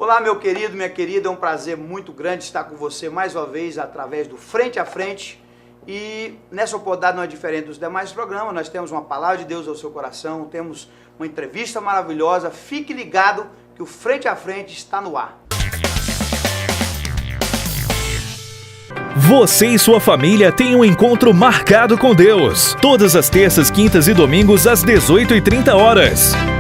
Olá, meu querido, minha querida, é um prazer muito grande estar com você mais uma vez através do Frente a Frente. E nessa oportunidade não é diferente dos demais programas, nós temos uma palavra de Deus ao seu coração, temos uma entrevista maravilhosa. Fique ligado que o Frente a Frente está no ar. Você e sua família têm um encontro marcado com Deus. Todas as terças, quintas e domingos às 18h30.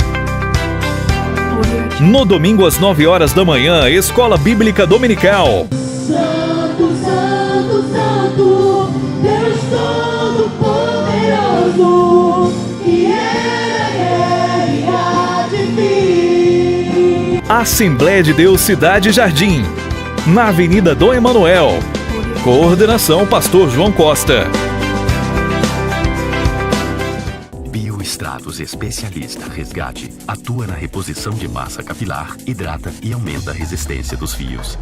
No domingo às 9 horas da manhã, Escola Bíblica Dominical. Santo, Santo, Santo, Deus Todo-Poderoso, que era e há de vir. Assembleia de Deus Cidade Jardim, na Avenida Dom Emanuel. Coordenação Pastor João Costa. Bioestratos Especialista Resgate atua na reposição de massa capilar, hidrata e aumenta a resistência dos fios.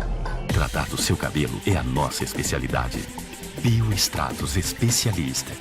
Tratar do seu cabelo é a nossa especialidade. Bioestratos Especialista.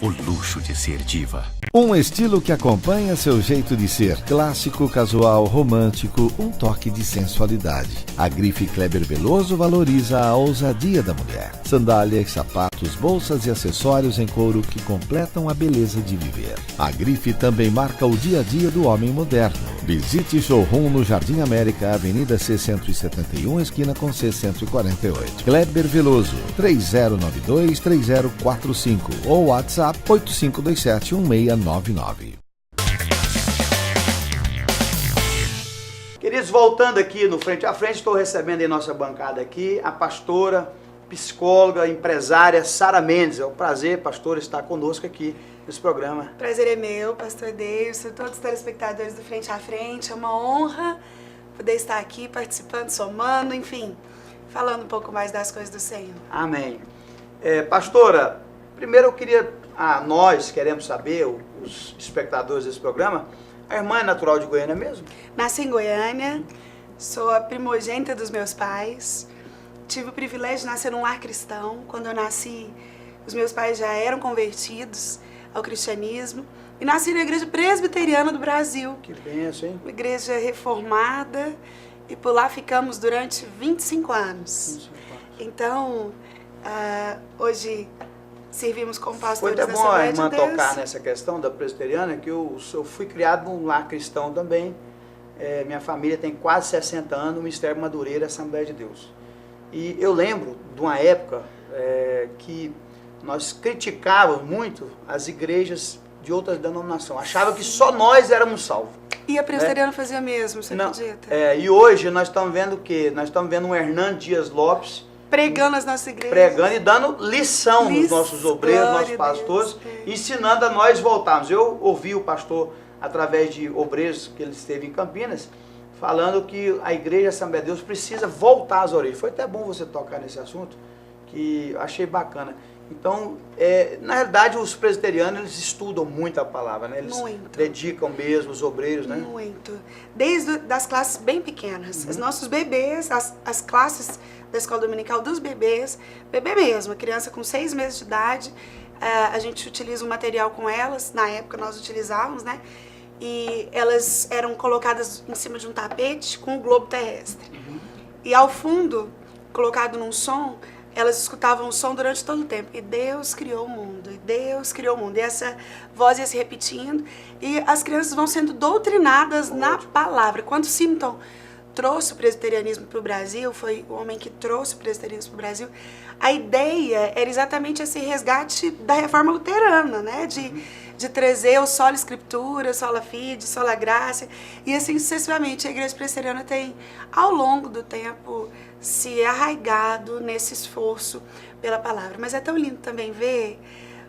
O luxo de ser diva. Um estilo que acompanha seu jeito de ser. Clássico, casual, romântico, um toque de sensualidade. A grife Kleber Veloso valoriza a ousadia da mulher. Sandálias, sapatos, bolsas e acessórios em couro que completam a beleza de viver. A grife também marca o dia a dia do homem moderno. Visite showroom no Jardim América, Avenida C171, esquina com C148. Kleber Veloso, 3092-3045 ou WhatsApp 8527-1699. Queridos, voltando aqui no Frente a Frente, estou recebendo em nossa bancada aqui a pastora, psicóloga, empresária Sara Mendes. É um prazer, pastora, estar conosco aqui nesse programa. Prazer é meu, pastor Davidson, todos os telespectadores do Frente a Frente. É uma honra poder estar aqui participando, somando, enfim, falando um pouco mais das coisas do Senhor. Amém. Pastora, primeiro eu queria, nós queremos saber, os espectadores desse programa, a irmã é natural de Goiânia mesmo? Nasci em Goiânia, sou a primogênita dos meus pais. Tive o privilégio de nascer num lar cristão. Quando eu nasci, os meus pais já eram convertidos ao cristianismo. E nasci na Igreja Presbiteriana do Brasil. Que bênção, hein? Uma igreja reformada. E por lá ficamos durante 25 anos. 25 anos. Então, hoje servimos como pastores Foi até bom a irmã de Deus. tocar nessa questão da presbiteriana, que eu fui criado num lar cristão também. Minha família tem quase 60 anos no Ministério Madureira, Assembleia de Deus. E eu lembro de uma época que nós criticávamos muito as igrejas de outras denominações. Achava que só nós éramos salvos. E a presbiteriana fazia mesmo, você acredita? E hoje nós estamos vendo o quê? Nós estamos vendo um Hernando Dias Lopes pregando as nossas igrejas. Pregando e dando lição nos nossos obreiros, nossos pastores, ensinando a nós voltarmos. Eu ouvi o pastor, através de obreiros que ele esteve em Campinas, falando que a Igreja Assembleia de Deus precisa voltar às origens. Foi até bom você tocar nesse assunto, que achei bacana. Então, na realidade, os presbiterianos, eles estudam muito a palavra, né? Eles dedicam mesmo, os obreiros, né? Muito. Desde das classes bem pequenas. Os nossos bebês, as classes da escola dominical dos bebês, bebê mesmo, a criança com 6 meses de idade, a gente utiliza um material com elas, na época nós utilizávamos, né? E elas eram colocadas em cima de um tapete com um globo terrestre. E ao fundo, colocado num som, elas escutavam o som durante todo o tempo. E Deus criou o mundo, e Deus criou o mundo. E essa voz ia se repetindo, e as crianças vão sendo doutrinadas na palavra. Quando Simpson trouxe o presbiterianismo para o Brasil, foi o homem que trouxe o presbiterianismo para o Brasil, a ideia era exatamente esse resgate da reforma luterana, né? De trazer o sola escritura, sola fide, sola graça, e assim sucessivamente. A Igreja Presbiteriana tem, ao longo do tempo, se arraigado nesse esforço pela palavra. Mas é tão lindo também ver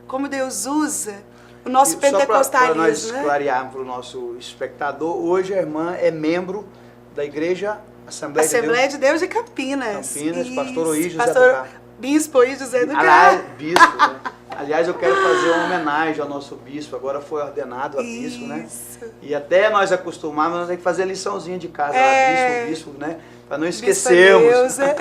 como Deus usa o nosso pentecostalismo. Para nós clarearmos para o nosso espectador, hoje a irmã é membro da Igreja Assembleia de Deus de Campinas. Campinas, pastor Oí José Bispo Oí José do Carmo. Bispo, né? Aliás, eu quero fazer uma homenagem ao nosso bispo, agora foi ordenado a bispo, né? Isso. E até nós acostumarmos, nós temos que fazer a liçãozinha de casa, bispo, né? Para não Bispa esquecermos. Neuza,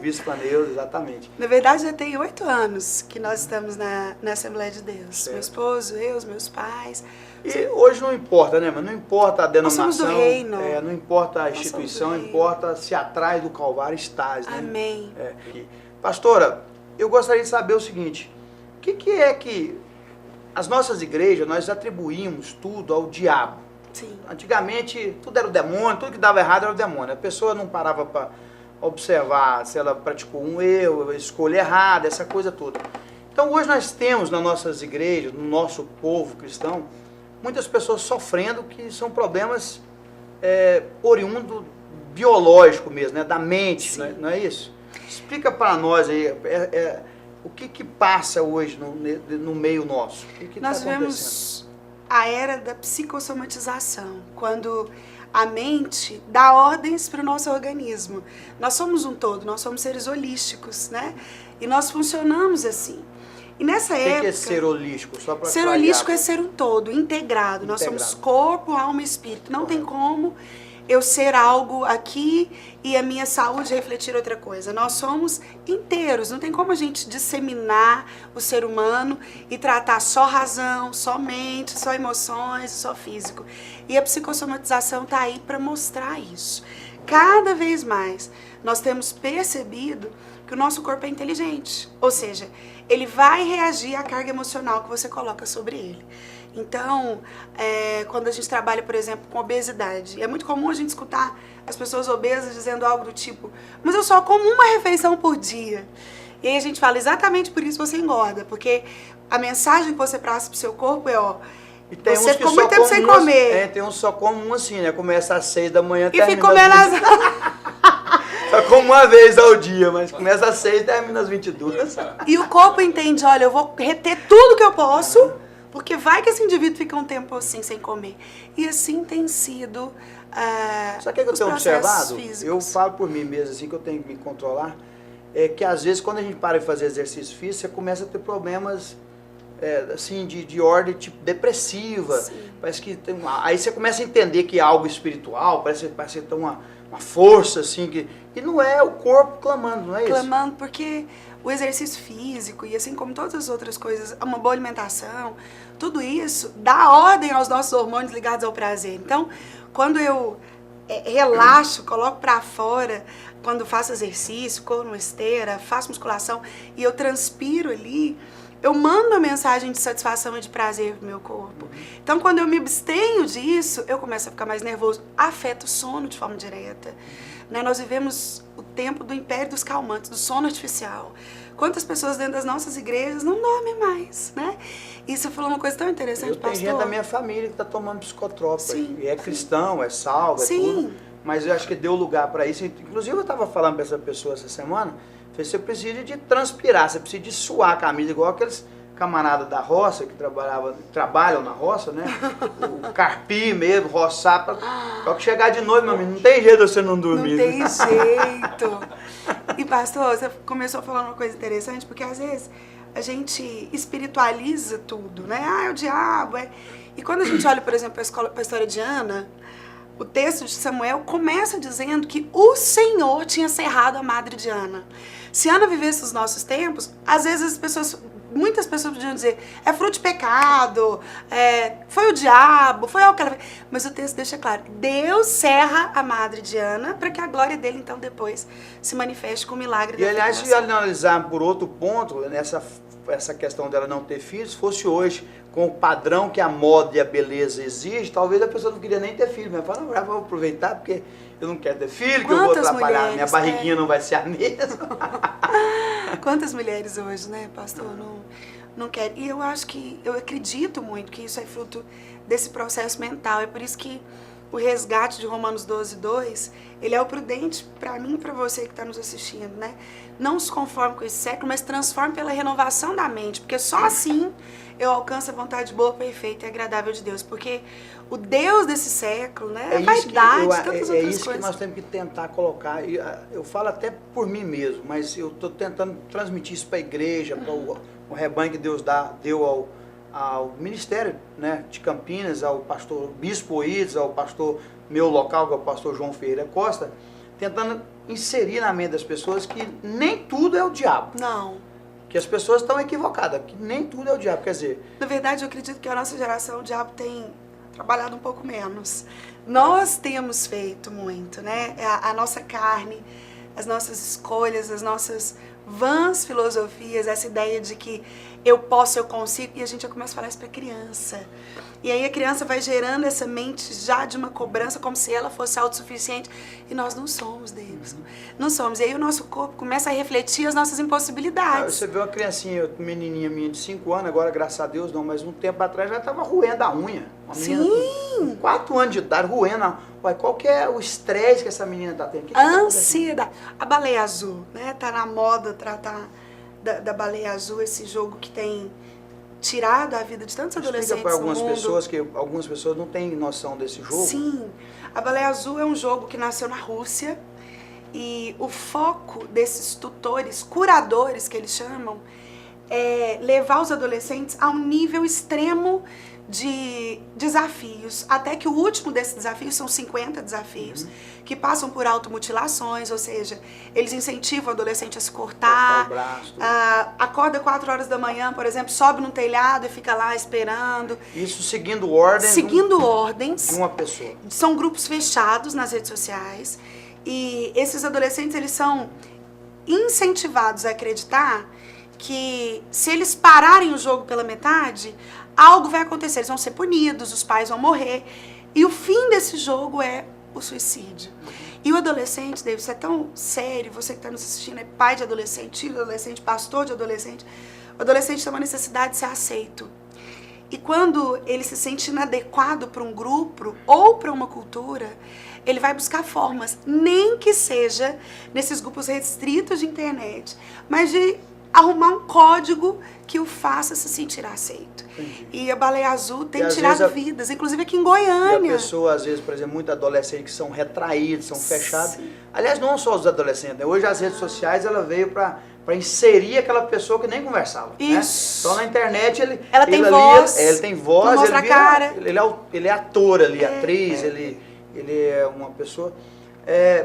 Bispa Neuza, exatamente. Na verdade, já tem 8 anos que nós estamos na Assembleia de Deus. Certo. Meu esposo, eu, os meus pais. E hoje não importa, né, mas não importa a denominação, Nós somos do reino. Não importa a Nós instituição, somos do reino. importa se atrás do Calvário estás, né? Amém. E, pastora, eu gostaria de saber o seguinte, o que é que as nossas igrejas, nós atribuímos tudo ao diabo? Sim. Antigamente, tudo era o demônio, tudo que dava errado era o demônio. A pessoa não parava para observar se ela praticou um erro, escolha errada, essa coisa toda. Então, hoje nós temos nas nossas igrejas, no nosso povo cristão, muitas pessoas sofrendo que são problemas oriundos biológico mesmo, né? Da mente, não é isso? Explica para nós aí, o que passa hoje no meio nosso? O que Nós tá vemos a era da psicossomatização, quando a mente dá ordens para o nosso organismo. Nós somos um todo, nós somos seres holísticos, né? E nós funcionamos assim. E nessa época... O que é ser holístico? Só para ser holístico é ser um todo, integrado. Nós somos corpo, alma e espírito. Não tem como eu ser algo aqui e a minha saúde refletir outra coisa. Nós somos inteiros. Não tem como a gente disseminar o ser humano e tratar só razão, só mente, só emoções, só físico. E a psicossomatização está aí para mostrar isso. Cada vez mais nós temos percebido que o nosso corpo é inteligente. Ou seja, ele vai reagir à carga emocional que você coloca sobre ele. Então, quando a gente trabalha, por exemplo, com obesidade, é muito comum a gente escutar as pessoas obesas dizendo algo do tipo, mas eu só como uma refeição por dia. E aí a gente fala, exatamente por isso você engorda, porque a mensagem que você passa pro seu corpo é, e tem você uns que ficou muito tempo sem comer. Tem uns só como um assim, né? Começa às 6 da manhã, e fica comendo só como uma vez ao dia, mas começa às 6 e termina às 22. E o corpo entende, olha, eu vou reter tudo que eu posso, porque vai que esse indivíduo fica um tempo assim, sem comer. E assim tem sido Sabe o que eu os tenho observado? físicos. Eu falo por mim mesmo, assim, que eu tenho que me controlar, é que às vezes quando a gente para de fazer exercício físico, você começa a ter problemas assim, de ordem tipo depressiva. Sim. Parece que tem aí você começa a entender que é algo espiritual, parece que tem uma força assim, e não é o corpo clamando, não é isso? Clamando, porque o exercício físico, e assim como todas as outras coisas, uma boa alimentação, tudo isso dá ordem aos nossos hormônios ligados ao prazer. Então, quando eu relaxo, coloco pra fora, quando faço exercício, corro numa esteira, faço musculação, e eu transpiro ali, eu mando uma mensagem de satisfação e de prazer pro meu corpo. Então, quando eu me abstenho disso, eu começo a ficar mais nervoso. Afeta o sono de forma direta. Né? Nós vivemos o tempo do império dos calmantes, do sono artificial. Quantas pessoas dentro das nossas igrejas não dormem mais, né? E você falou uma coisa tão interessante, pastor. Tem gente da minha família que está tomando psicotrópico. Sim. E é cristão, é salvo, é tudo. Mas eu acho que deu lugar para isso. Inclusive, eu estava falando para essa pessoa essa semana, você precisa de transpirar, você precisa de suar a camisa, igual aqueles camaradas da roça que trabalham na roça, né? O carpir mesmo, roçar, só que chegar de noite, meu amigo, não tem jeito de você não dormir. Não tem jeito. E pastor, você começou falando uma coisa interessante, porque às vezes a gente espiritualiza tudo, né? É o diabo, E quando a gente olha, por exemplo, para a história de Ana, o texto de Samuel começa dizendo que o Senhor tinha cerrado a madre de Ana. Se Ana vivesse os nossos tempos, às vezes muitas pessoas podiam dizer, é fruto de pecado, foi o diabo, foi algo que ela fez. Mas o texto deixa claro, Deus cerra a madre de Ana para que a glória dele, então, depois se manifeste com o milagre da aliás, se fecundação. analisar por outro ponto, essa questão dela não ter filhos, fosse hoje com o padrão que a moda e a beleza exige, talvez a pessoa não queria nem ter filho, mas fala, já vou aproveitar porque eu não quero ter filho, que eu vou atrapalhar, minha barriguinha não vai ser a mesma. Quantas mulheres hoje, né, pastor, não querem. E eu acredito muito que isso é fruto desse processo mental. É por isso que o resgate de Romanos 12:2, ele é o prudente para mim e para você que está nos assistindo, né? Não se conforme com esse século, mas transforme pela renovação da mente, porque só assim eu alcanço a vontade boa, perfeita e agradável de Deus. Porque o Deus desse século, né, é vaidade, tantas outras coisas. É isso que nós temos que tentar colocar. Eu falo até por mim mesmo, mas eu estou tentando transmitir isso para a igreja, para o o rebanho que Deus deu ao ministério, né, de Campinas, ao pastor Bispo Oídes, ao pastor meu local, que é o pastor João Ferreira Costa, tentando inserir na mente das pessoas que nem tudo é o diabo. Não. Que as pessoas estão equivocadas, que nem tudo é o diabo. Quer dizer, Na verdade, eu acredito que a nossa geração, o diabo tem trabalhado um pouco menos. Nós temos feito muito, né? A nossa carne, as nossas escolhas, as nossas vãs filosofias, essa ideia de que eu posso, eu consigo, e a gente já começa a falar isso para criança. E aí a criança vai gerando essa mente já de uma cobrança, como se ela fosse autossuficiente, e nós não somos, Deus. Não somos. E aí o nosso corpo começa a refletir as nossas impossibilidades. você vê uma criancinha, uma menininha minha de 5 anos, agora graças a Deus não, mas um tempo atrás já estava roendo a unha. Uma menina com 4 anos de idade, roendo. Ué, qual que é o estresse que essa menina está tendo? A ansiedade. A baleia azul, né? Tá na moda tratar da baleia azul, esse jogo que tem tirado a vida de tantos adolescentes para algumas no mundo. pessoas que algumas pessoas não têm noção desse jogo. Sim, a baleia azul é um jogo que nasceu na Rússia e o foco desses tutores, curadores que eles chamam, é levar os adolescentes a um nível extremo de desafios, até que o último desses desafios são 50 desafios, que passam por automutilações, ou seja, eles incentivam o adolescente a se cortar, o braço, acorda 4 horas da manhã, por exemplo, sobe no telhado e fica lá esperando. Isso seguindo ordens. Seguindo ordens. De uma pessoa. São grupos fechados nas redes sociais e esses adolescentes, eles são incentivados a acreditar que se eles pararem o jogo pela metade, algo vai acontecer, eles vão ser punidos, os pais vão morrer. E o fim desse jogo é o suicídio. E o adolescente, David, isso é tão sério, você que está nos assistindo é pai de adolescente, filho de adolescente, pastor de adolescente. O adolescente tem uma necessidade de ser aceito. E quando ele se sente inadequado para um grupo ou para uma cultura, ele vai buscar formas, nem que seja nesses grupos restritos de internet, mas de arrumar um código que o faça se sentir aceito. Entendi. E a baleia azul tem às tirado vezes vidas, inclusive aqui em E a Goiânia. pessoa, às vezes, por exemplo, muitos adolescentes que são retraídos, são fechados. Sim. Aliás, não só os adolescentes, né? Hoje as redes sociais, ela veio para inserir aquela pessoa que nem conversava. Isso. Né? Então na internet Ela tem voz, ele tem voz, não mostra ele a cara. Ele é ator ali, atriz, ele é uma pessoa.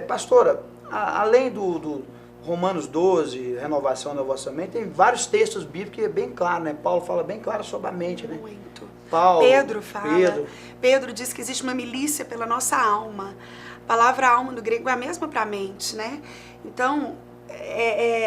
Pastora, além do Romanos 12, renovação da vossa mente, tem vários textos bíblicos que é bem claro, né? Paulo fala bem claro sobre a mente, né? Muito. Paulo, Pedro fala. Pedro diz que existe uma milícia pela nossa alma. A palavra alma no grego é a mesma para a mente, né? Então,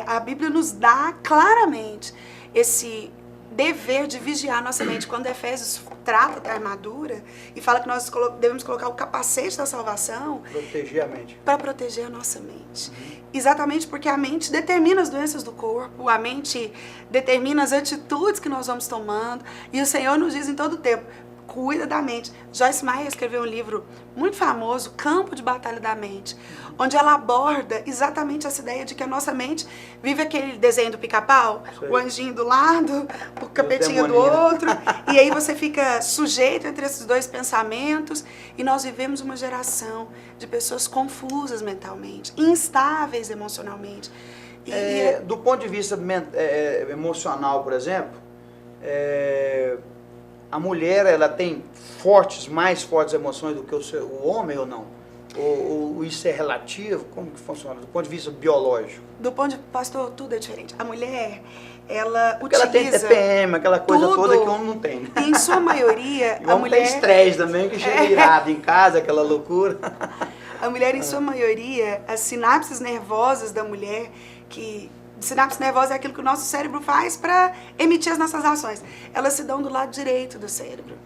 a Bíblia nos dá claramente esse dever de vigiar nossa mente. Quando Efésios trata da armadura e fala que nós devemos colocar o capacete da salvação, proteger a mente. Para proteger a nossa mente. Exatamente porque a mente determina as doenças do corpo, a mente determina as atitudes que nós vamos tomando, e o Senhor nos diz em todo o tempo, cuida da mente. Joyce Meyer escreveu um livro muito famoso, Campo de Batalha da Mente, onde ela aborda exatamente essa ideia de que a nossa mente vive aquele desenho do pica-pau, o anjinho do lado, o capetinha do outro, e aí você fica sujeito entre esses dois pensamentos, e nós vivemos uma geração de pessoas confusas mentalmente, instáveis emocionalmente. Do ponto de vista emocional, por exemplo, a mulher, ela tem mais fortes emoções do que o homem ou não? Ou isso é relativo? Como que funciona? Do ponto de vista biológico? Do ponto de pastor, tudo é diferente. A mulher, ela Porque utiliza... ela tem TPM, aquela coisa tudo, toda que o homem não tem. Né? Em sua maioria, E o homem tem estresse também, que chega irado em casa, aquela loucura. A mulher, em sua maioria, as sinapses nervosas da mulher, sinapse nervosa é aquilo que o nosso cérebro faz para emitir as nossas ações. Elas se dão do lado direito do cérebro.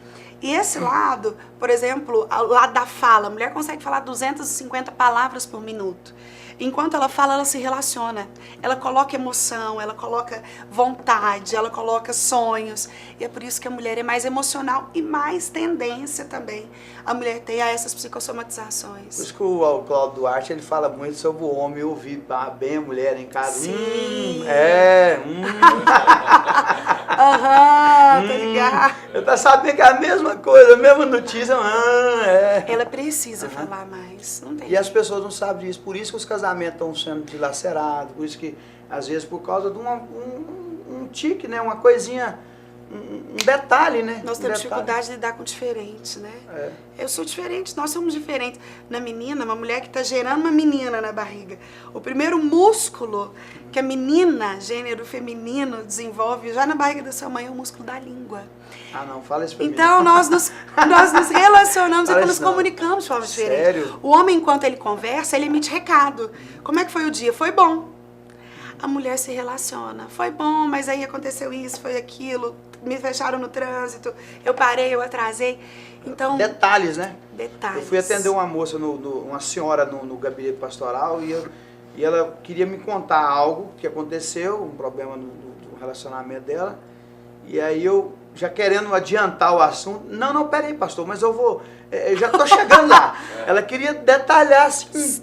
E esse lado, por exemplo, o lado da fala, a mulher consegue falar 250 palavras por minuto. Enquanto ela fala, ela se relaciona. Ela coloca emoção, ela coloca vontade, ela coloca sonhos. E é por isso que a mulher é mais emocional e mais tendência também a mulher ter a essas psicossomatizações. Por isso que o Cláudio Duarte, ele fala muito sobre o homem ouvir bem a mulher em casa. Sim. Tá ligado? Eu tá sabendo que é a mesma coisa, a mesma notícia. Ela precisa falar mais. Não tem. E as pessoas não sabem disso. Por isso que os casamentos estão sendo dilacerados. Por isso que, às vezes, por causa de um tique, né? Uma coisinha, um detalhe, né? Nós temos dificuldade de lidar com o diferente, né? Eu sou diferente, nós somos diferentes. Na menina, uma mulher que está gerando uma menina na barriga. O primeiro músculo que a menina, gênero feminino, desenvolve já na barriga da sua mãe é o músculo da língua. Ah, não, fala isso pra mim. Então, nós nos relacionamos e nos comunicamos de forma diferente. Sério? O homem, enquanto ele conversa, ele emite recado. Como é que foi o dia? Foi bom. A mulher se relaciona. Foi bom, mas aí aconteceu isso, foi aquilo. Me fecharam no trânsito, eu parei, eu atrasei. Então, detalhes, né? Detalhes. Eu fui atender uma moça, uma senhora no gabinete pastoral e ela queria me contar algo que aconteceu, um problema no relacionamento dela. E aí eu, já querendo adiantar o assunto, não, peraí, pastor, mas eu já tô chegando lá. Ela queria detalhar, assim,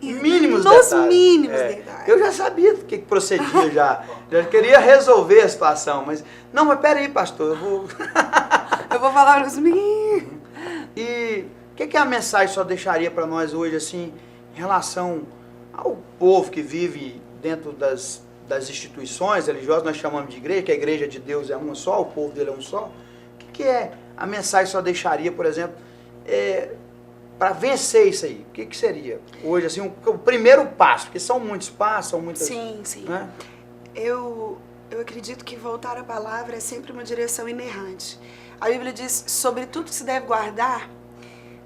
mínimos nos detalhes. mínimos detalhes. Eu já sabia do que procedia já queria resolver a situação, mas peraí, pastor, eu vou... eu vou falar nos mínimos. E o que a mensagem só deixaria para nós hoje, assim, em relação ao povo que vive dentro das instituições religiosas, nós chamamos de igreja, que a igreja de Deus é uma só, o povo dele é um só. O que a mensagem só deixaria, por exemplo, para vencer isso aí? O que seria hoje, assim, o primeiro passo? Porque são muitos passos, são muitas... Sim. Né? Eu acredito que voltar à palavra é sempre uma direção inerrante. A Bíblia diz, sobre tudo que se deve guardar,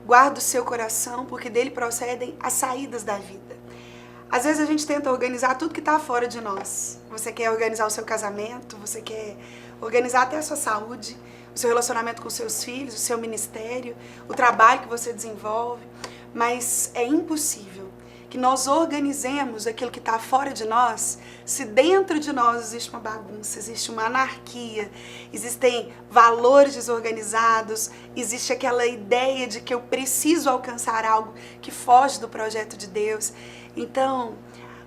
guarda o seu coração, porque dele procedem as saídas da vida. Às vezes a gente tenta organizar tudo que está fora de nós. Você quer organizar o seu casamento, você quer organizar até a sua saúde, o seu relacionamento com os seus filhos, o seu ministério, o trabalho que você desenvolve, mas é impossível que nós organizemos aquilo que está fora de nós, se dentro de nós existe uma bagunça, existe uma anarquia, existem valores desorganizados, existe aquela ideia de que eu preciso alcançar algo que foge do projeto de Deus. Então,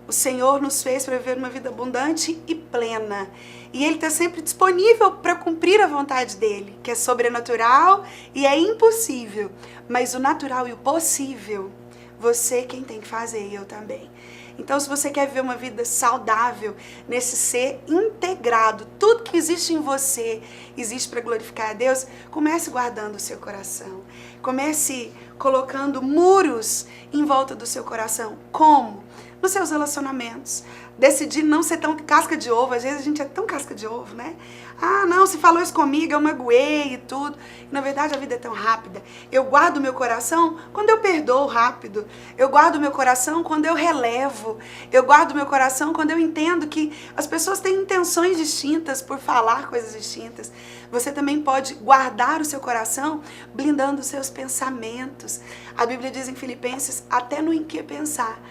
o Senhor nos fez para viver uma vida abundante e plena. E Ele está sempre disponível para cumprir a vontade dEle, que é sobrenatural e é impossível. Mas o natural e o possível, você quem tem que fazer, e eu também. Então, se você quer viver uma vida saudável, nesse ser integrado, tudo que existe em você existe para glorificar a Deus, comece guardando o seu coração. Comece colocando muros em volta do seu coração. Como? Nos seus relacionamentos. Decidir não ser tão casca de ovo. Às vezes a gente é tão casca de ovo, né? Ah, não, se falou isso comigo, eu magoei e tudo. Na verdade, a vida é tão rápida. Eu guardo o meu coração quando eu perdoo rápido. Eu guardo o meu coração quando eu relevo. Eu guardo o meu coração quando eu entendo que as pessoas têm intenções distintas por falar coisas distintas. Você também pode guardar o seu coração blindando os seus pensamentos. A Bíblia diz em Filipenses, até no em que pensar.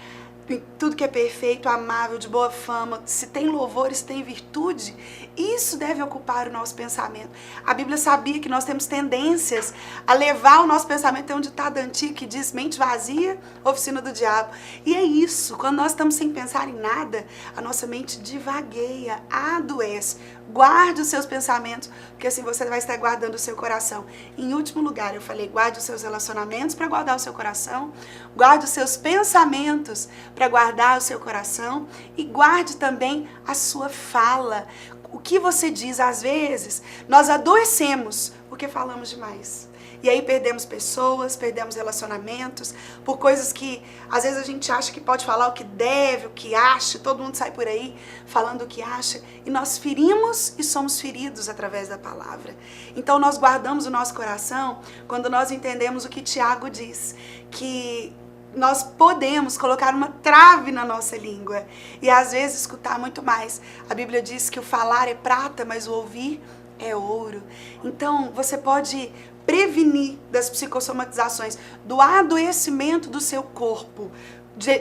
Tudo que é perfeito, amável, de boa fama, se tem louvor, se tem virtude, isso deve ocupar o nosso pensamento. A Bíblia sabia que nós temos tendências a levar o nosso pensamento, tem um ditado antigo que diz, mente vazia, oficina do diabo. E é isso, quando nós estamos sem pensar em nada, a nossa mente divagueia, adoece. Guarde os seus pensamentos, porque assim você vai estar guardando o seu coração. Em último lugar, eu falei, guarde os seus relacionamentos para guardar o seu coração, guarde os seus pensamentos para guardar o seu coração e guarde também a sua fala. O que você diz, às vezes, nós adoecemos porque falamos demais. E aí perdemos pessoas, perdemos relacionamentos, por coisas que às vezes a gente acha que pode falar o que deve, o que acha, todo mundo sai por aí falando o que acha, e nós ferimos e somos feridos através da palavra. Então nós guardamos o nosso coração quando nós entendemos o que Tiago diz, que nós podemos colocar uma trave na nossa língua e às vezes escutar muito mais. A Bíblia diz que o falar é prata, mas o ouvir é ouro. Então você pode prevenir das psicossomatizações, do adoecimento do seu corpo,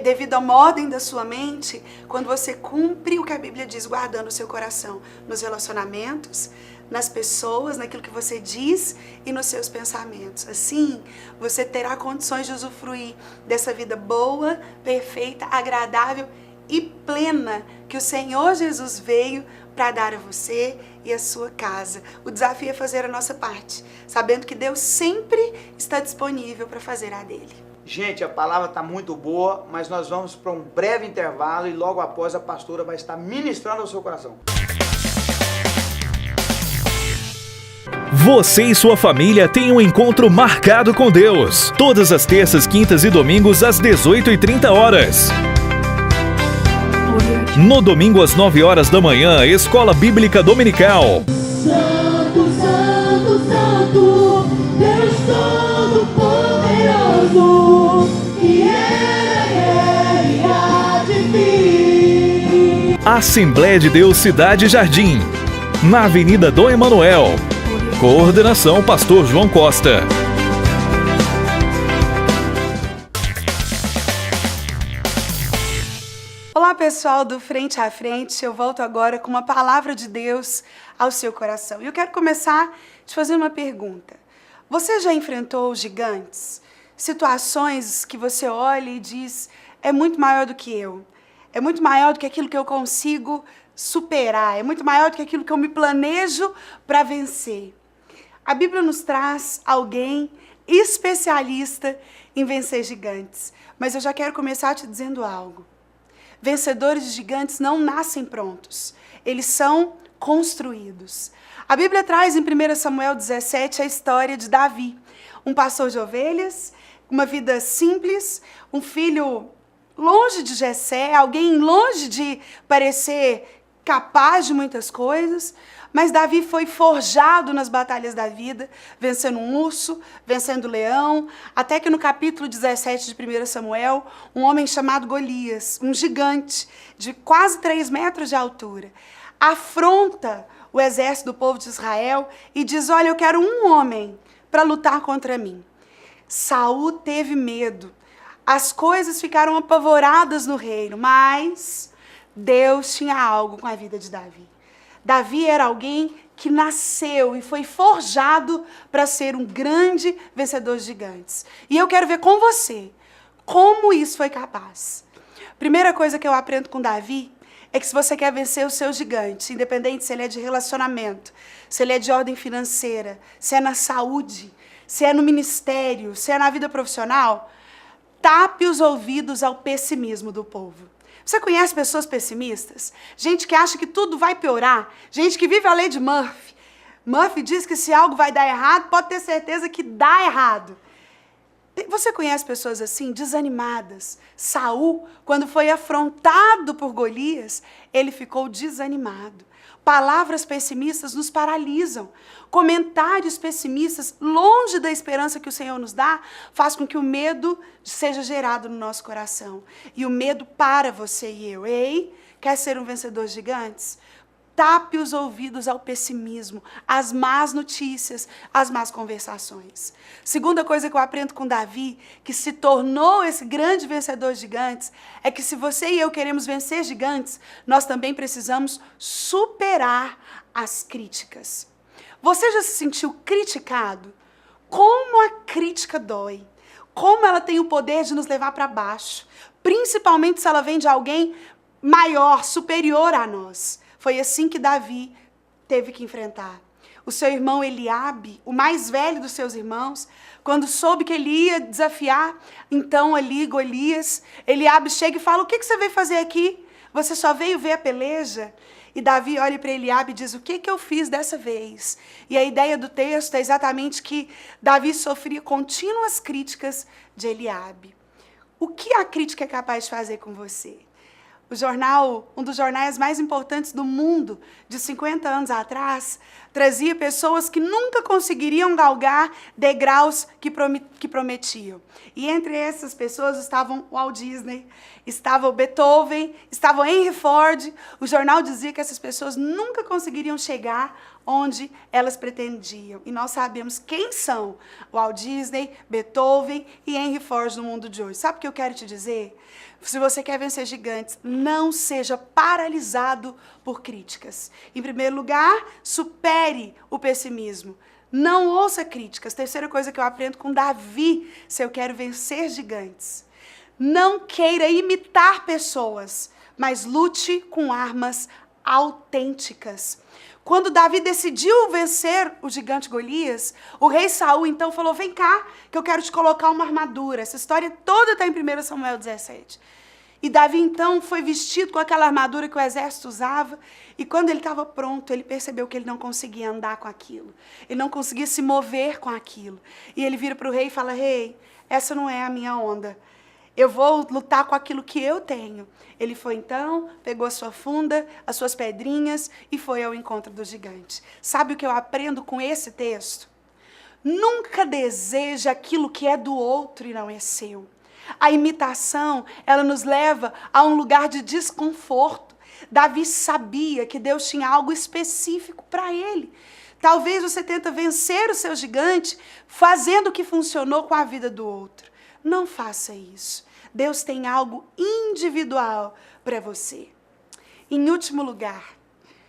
devido a uma ordem da sua mente, quando você cumpre o que a Bíblia diz, guardando o seu coração nos relacionamentos, nas pessoas, naquilo que você diz e nos seus pensamentos. Assim, você terá condições de usufruir dessa vida boa, perfeita, agradável e plena que o Senhor Jesus veio para dar a você e a sua casa. O desafio é fazer a nossa parte, sabendo que Deus sempre está disponível para fazer a dele. Gente, a palavra está muito boa, mas nós vamos para um breve intervalo e logo após a pastora vai estar ministrando ao seu coração. Você e sua família têm um encontro marcado com Deus. Todas as terças, quintas e domingos às 18h30. No domingo às 9h da manhã, Escola Bíblica Dominical. Santo, Santo, Santo, Deus Todo-Poderoso, que era e há de vir. Assembleia de Deus Cidade Jardim, na Avenida Dom Emanuel. Coordenação Pastor João Costa. Olá pessoal do Frente a Frente, eu volto agora com uma palavra de Deus ao seu coração. E eu quero começar te fazendo uma pergunta. Você já enfrentou gigantes? Situações que você olha e diz, é muito maior do que eu. É muito maior do que aquilo que eu consigo superar. É muito maior do que aquilo que eu me planejo para vencer. A Bíblia nos traz alguém especialista em vencer gigantes. Mas eu já quero começar te dizendo algo. Vencedores de gigantes não nascem prontos. Eles são construídos. A Bíblia traz em 1 Samuel 17 a história de Davi. Um pastor de ovelhas, uma vida simples, um filho longe de Jessé, alguém longe de parecer capaz de muitas coisas, mas Davi foi forjado nas batalhas da vida, vencendo um urso, vencendo o leão, até que no capítulo 17 de 1 Samuel, um homem chamado Golias, um gigante de quase 3 metros de altura, afronta o exército do povo de Israel e diz, olha, eu quero um homem para lutar contra mim. Saul teve medo, as coisas ficaram apavoradas no reino, mas Deus tinha algo com a vida de Davi. Davi era alguém que nasceu e foi forjado para ser um grande vencedor de gigantes. E eu quero ver com você como isso foi capaz. Primeira coisa que eu aprendo com Davi é que se você quer vencer os seus gigantes, independente se ele é de relacionamento, se ele é de ordem financeira, se é na saúde, se é no ministério, se é na vida profissional, tape os ouvidos ao pessimismo do povo. Você conhece pessoas pessimistas? Gente que acha que tudo vai piorar. Gente que vive a lei de Murphy. Murphy diz que se algo vai dar errado, pode ter certeza que dá errado. Você conhece pessoas assim, desanimadas? Saul, quando foi afrontado por Golias, ele ficou desanimado. Palavras pessimistas nos paralisam. Comentários pessimistas, longe da esperança que o Senhor nos dá, faz com que o medo seja gerado no nosso coração. E o medo para você e eu. Ei, quer ser um vencedor de gigantes? Tape os ouvidos ao pessimismo, às más notícias, às más conversações. Segunda coisa que eu aprendo com Davi, que se tornou esse grande vencedor de gigantes, é que se você e eu queremos vencer gigantes, nós também precisamos superar as críticas. Você já se sentiu criticado? Como a crítica dói. Como ela tem o poder de nos levar para baixo. Principalmente se ela vem de alguém maior, superior a nós. Foi assim que Davi teve que enfrentar. O seu irmão Eliabe, o mais velho dos seus irmãos, quando soube que ele ia desafiar, então ali Golias, Eliabe chega e fala, o que você veio fazer aqui? Você só veio ver a peleja? E Davi olha para Eliabe e diz, o que eu fiz dessa vez? E a ideia do texto é exatamente que Davi sofria contínuas críticas de Eliabe. O que a crítica é capaz de fazer com você? O jornal, um dos jornais mais importantes do mundo, de 50 anos atrás, trazia pessoas que nunca conseguiriam galgar degraus que prometiam. E entre essas pessoas estavam o Walt Disney, estava o Beethoven, estava o Henry Ford. O jornal dizia que essas pessoas nunca conseguiriam chegar onde elas pretendiam. E nós sabemos quem são Walt Disney, Beethoven e Henry Ford no mundo de hoje. Sabe o que eu quero te dizer? Se você quer vencer gigantes, não seja paralisado por críticas. Em primeiro lugar, supere o pessimismo. Não ouça críticas. Terceira coisa que eu aprendo com Davi, se eu quero vencer gigantes. Não queira imitar pessoas, mas lute com armas autênticas. Quando Davi decidiu vencer o gigante Golias, o rei Saul então falou, vem cá, que eu quero te colocar uma armadura. Essa história toda está em 1 Samuel 17. E Davi então foi vestido com aquela armadura que o exército usava, e quando ele estava pronto, ele percebeu que ele não conseguia andar com aquilo, ele não conseguia se mover com aquilo. E ele vira para o rei e fala: rei, essa não é a minha onda, eu vou lutar com aquilo que eu tenho. Ele foi então, pegou a sua funda, as suas pedrinhas e foi ao encontro do gigante. Sabe o que eu aprendo com esse texto? Nunca deseje aquilo que é do outro e não é seu. A imitação, ela nos leva a um lugar de desconforto. Davi sabia que Deus tinha algo específico para ele. Talvez você tente vencer o seu gigante fazendo o que funcionou com a vida do outro. Não faça isso. Deus tem algo individual para você. Em último lugar,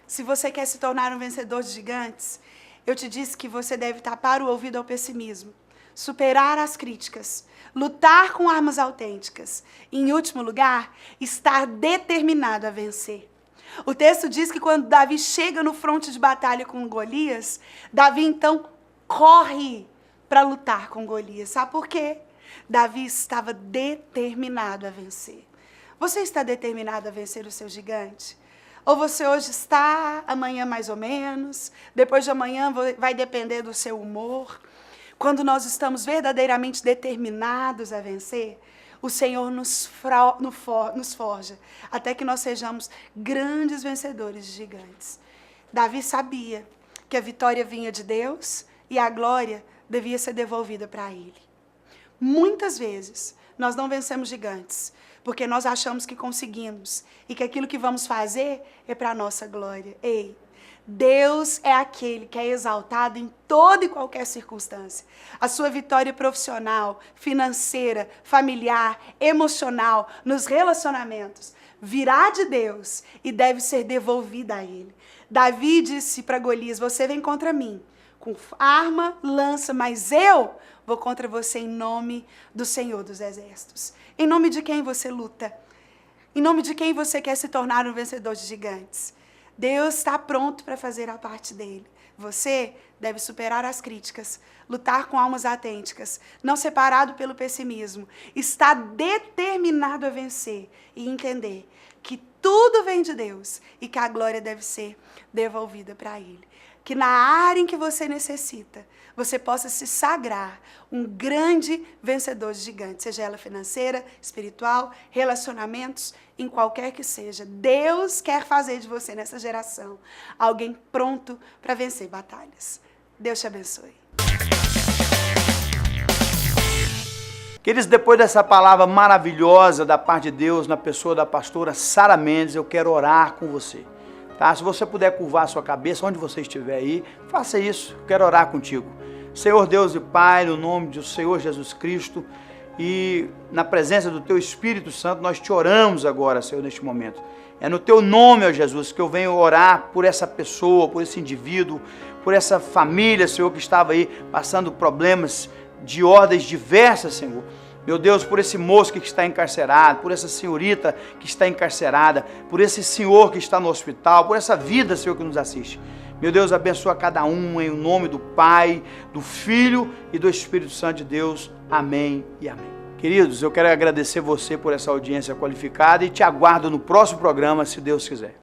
se você quer se tornar um vencedor de gigantes, eu te disse que você deve tapar o ouvido ao pessimismo, superar as críticas, lutar com armas autênticas. E, em último lugar, estar determinado a vencer. O texto diz que quando Davi chega no fronte de batalha com Golias, Davi então corre para lutar com Golias. Sabe por quê? Davi estava determinado a vencer. Você está determinado a vencer o seu gigante? Ou você hoje está, amanhã mais ou menos, depois de amanhã vai depender do seu humor? Quando nós estamos verdadeiramente determinados a vencer, o Senhor nos forja, até que nós sejamos grandes vencedores de gigantes. Davi sabia que a vitória vinha de Deus e a glória devia ser devolvida para ele. Muitas vezes nós não vencemos gigantes, porque nós achamos que conseguimos e que aquilo que vamos fazer é para a nossa glória. Ei, Deus é aquele que é exaltado em toda e qualquer circunstância. A sua vitória profissional, financeira, familiar, emocional, nos relacionamentos, virá de Deus e deve ser devolvida a Ele. Davi disse para Golias: você vem contra mim com arma, lança, mas eu vou contra você em nome do Senhor dos Exércitos. Em nome de quem você luta? Em nome de quem você quer se tornar um vencedor de gigantes? Deus está pronto para fazer a parte dele. Você deve superar as críticas, lutar com almas autênticas, não separado pelo pessimismo, estar determinado a vencer e entender que tudo vem de Deus e que a glória deve ser devolvida para Ele. Que na área em que você necessita, você possa se sagrar um grande vencedor de gigantes, seja ela financeira, espiritual, relacionamentos, em qualquer que seja. Deus quer fazer de você nessa geração alguém pronto para vencer batalhas. Deus te abençoe. Queridos, depois dessa palavra maravilhosa da parte de Deus, na pessoa da pastora Sara Mendes, eu quero orar com você. Tá? Se você puder curvar a sua cabeça, onde você estiver aí, faça isso, eu quero orar contigo. Senhor Deus e Pai, no nome do Senhor Jesus Cristo e na presença do Teu Espírito Santo, nós te oramos agora, Senhor, neste momento. É no Teu nome, ó Jesus, que eu venho orar por essa pessoa, por esse indivíduo, por essa família, Senhor, que estava aí passando problemas de ordens diversas, Senhor. Meu Deus, por esse moço que está encarcerado, por essa senhorita que está encarcerada, por esse senhor que está no hospital, por essa vida, Senhor, que nos assiste. Meu Deus, abençoa cada um em nome do Pai, do Filho e do Espírito Santo de Deus. Amém e amém. Queridos, eu quero agradecer você por essa audiência qualificada e te aguardo no próximo programa, se Deus quiser.